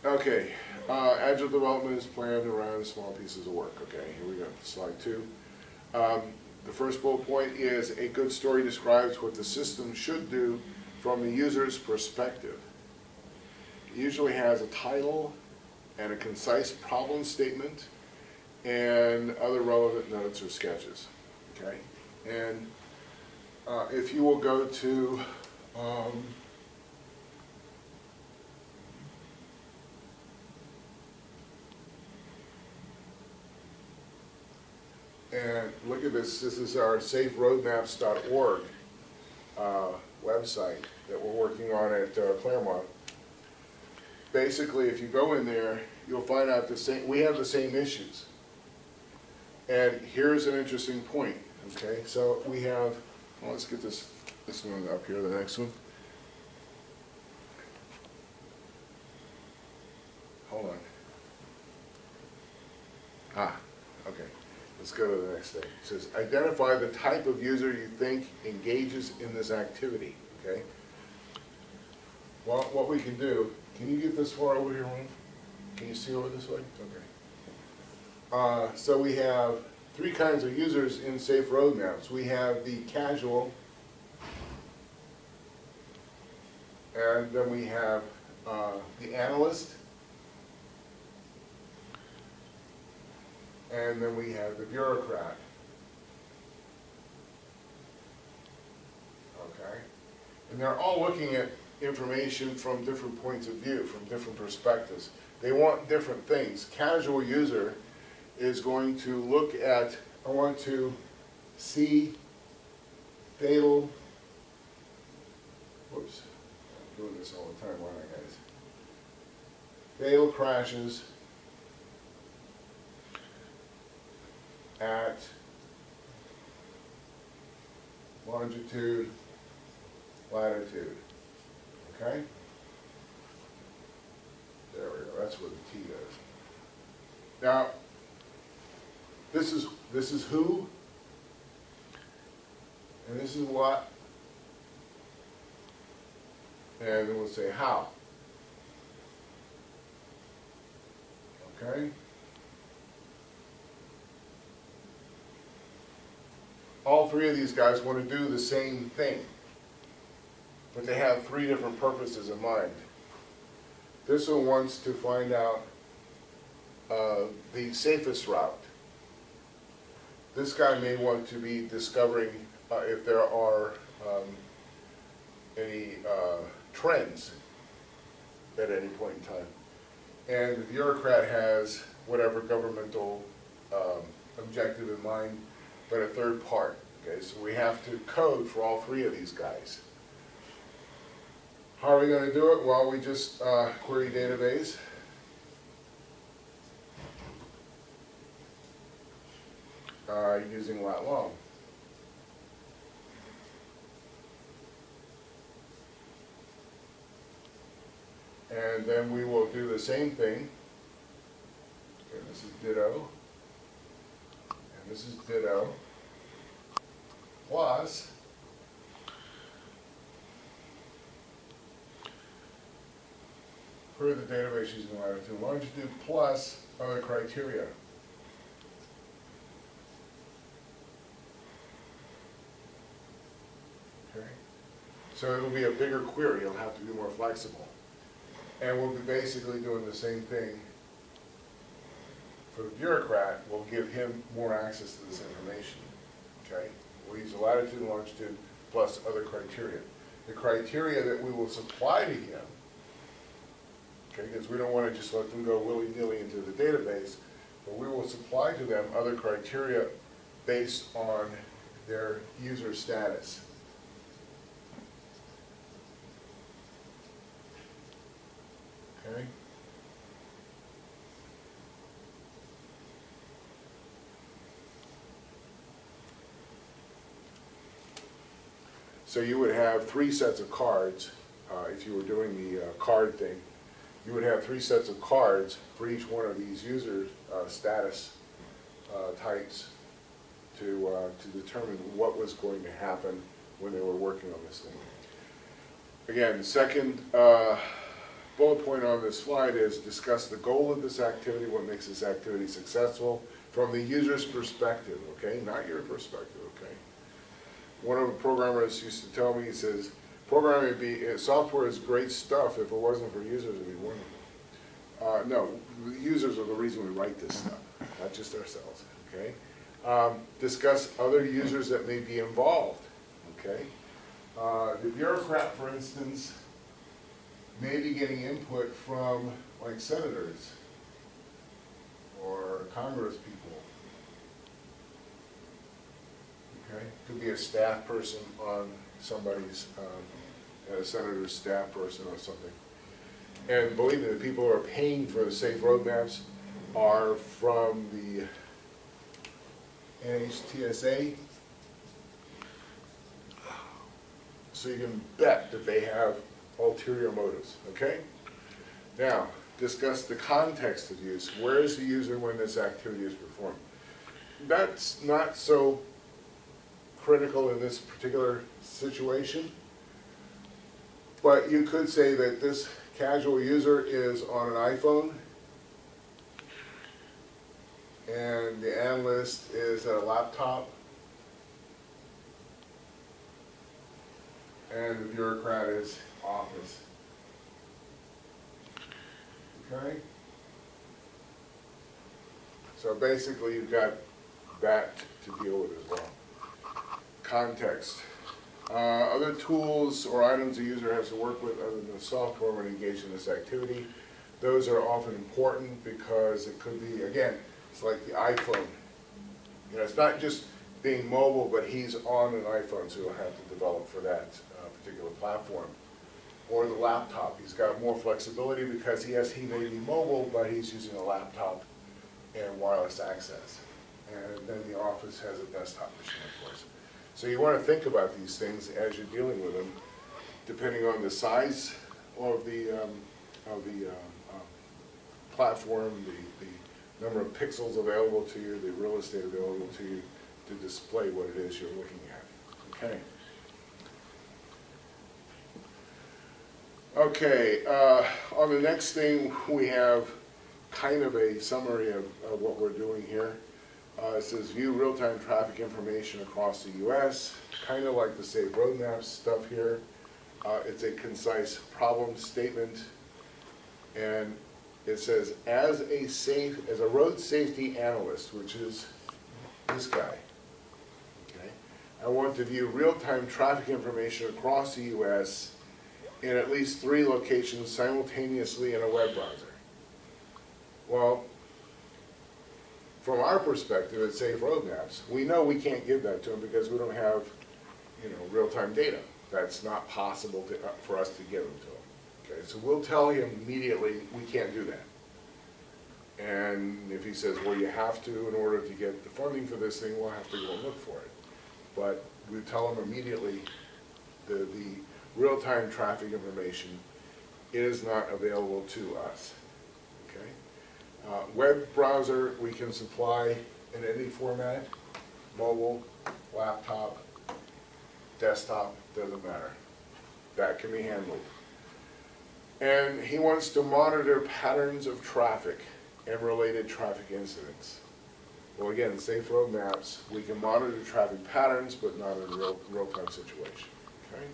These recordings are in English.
Okay, agile development is planned around small pieces of work. Okay, here we go, slide 2. The first bullet point is a good story describes what the system should do from the user's perspective. It usually has a title and a concise problem statement and other relevant notes or sketches. Okay, and if you will go to and look at this. This is our saferoadmaps.org website that we're working on at Claremont. Basically, if you go in there, you'll find out we have the same issues. And here's an interesting point. Okay, so we have. Well, let's get this one up here. The next one. Hold on. Okay. Let's go to the next thing. It says, identify the type of user you think engages in this activity. Okay. Well, what we can do, can you get this far over here, Ron? Can you see over this way? Okay. So we have 3 kinds of users in Safe Roadmaps. We have the casual, and then we have the analyst, and then we have the bureaucrat. Okay? And they're all looking at information from different points of view, from different perspectives. They want different things. Casual user is going to look at, I want to see fatal, whoops, I'm doing this all the time, aren't I, guys? Fatal crashes at longitude, latitude. Okay? There we go. That's where the T goes. Now, this is who, and this is what, and then we'll say how. Okay? All 3 of these guys want to do the same thing, but they have 3 different purposes in mind. This one wants to find out the safest route. This guy may want to be discovering if there are any trends at any point in time. And the bureaucrat has whatever governmental objective in mind, but a third part. Okay, so we have to code for all 3 of these guys. How are we going to do it? Well, we just query database. Using lat long. And then we will do the same thing. Okay, this is ditto. And this is ditto. Plus query the database using latitude and longitude plus other criteria. Okay. So it'll be a bigger query. It'll have to be more flexible. And we'll be basically doing the same thing for the bureaucrat. We'll give him more access to this information. Okay? We'll use the latitude and longitude plus other criteria. The criteria that we will supply to him, okay, because we don't want to just let them go willy-nilly into the database, but we will supply to them other criteria based on their user status. Okay? So you would have 3 sets of cards if you were doing the card thing. You would have 3 sets of cards for each one of these user status types to determine what was going to happen when they were working on this thing. Again, the second bullet point on this slide is discuss the goal of this activity, what makes this activity successful from the user's perspective, okay? Not your perspective, okay? One of the programmers used to tell me, he says, software is great stuff. If it wasn't for users, it'd be wonderful. No, the users are the reason we write this stuff, not just ourselves, okay? Discuss other users that may be involved, okay? The bureaucrat, for instance, may be getting input from, like, senators or Congress people, okay? Could be a staff person on somebody's, a senator's staff person or something. And believe me, the people who are paying for the safe roadmaps are from the NHTSA. So you can bet that they have ulterior motives, okay? Now, discuss the context of use. Where is the user when this activity is performed? That's not so critical in this particular situation, but you could say that this casual user is on an iPhone and the analyst is at a laptop and the bureaucrat is Office. Okay? So basically you've got that to deal with as well. Context. Other tools or items the user has to work with other than the software when engaged in this activity. Those are often important because it could be, again, it's like the iPhone. You know, it's not just being mobile, but he's on an iPhone, so he'll have to develop for that particular platform. Or the laptop. He's got more flexibility because he may be mobile, but he's using a laptop and wireless access. And then the Office has a desktop machine, of course. So you want to think about these things as you're dealing with them, depending on the size of the platform, the number of pixels available to you, the real estate available to you to display what it is you're looking at. Okay. Okay, on the next thing we have kind of a summary of what we're doing here. It says view real-time traffic information across the U.S., kind of like the safe roadmaps stuff here. It's a concise problem statement, and it says as a road safety analyst, which is this guy, okay, I want to view real-time traffic information across the U.S. in at least 3 locations simultaneously in a web browser. Well, from our perspective at Safe Roadmaps, we know we can't give that to them because we don't have, real-time data. That's not possible for us to give them to them. Okay, so we'll tell him immediately we can't do that. And if he says, well, you have to in order to get the funding for this thing, we'll have to go and look for it. But we tell him immediately the real-time traffic information is not available to us. Okay. Web browser we can supply in any format, mobile, laptop, desktop, doesn't matter. That can be handled. And he wants to monitor patterns of traffic and related traffic incidents. Well, again, Safe Road Maps, we can monitor traffic patterns, but not in a real-time situation. Okay.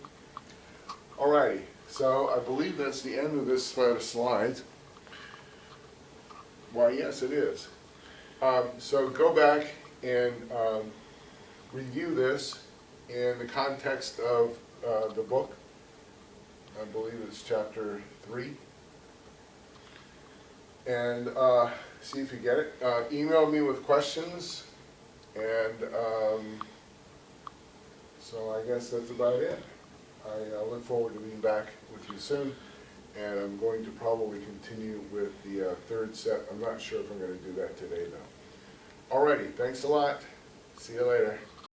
Alrighty, so I believe that's the end of this set of slides. Why, yes, it is. So go back and review this in the context of the book. I believe it's chapter 3. And see if you get it. Email me with questions. And so I guess that's about it. I look forward to being back with you soon. And I'm going to probably continue with the 3rd set. I'm not sure if I'm going to do that today, though. Alrighty, thanks a lot. See you later.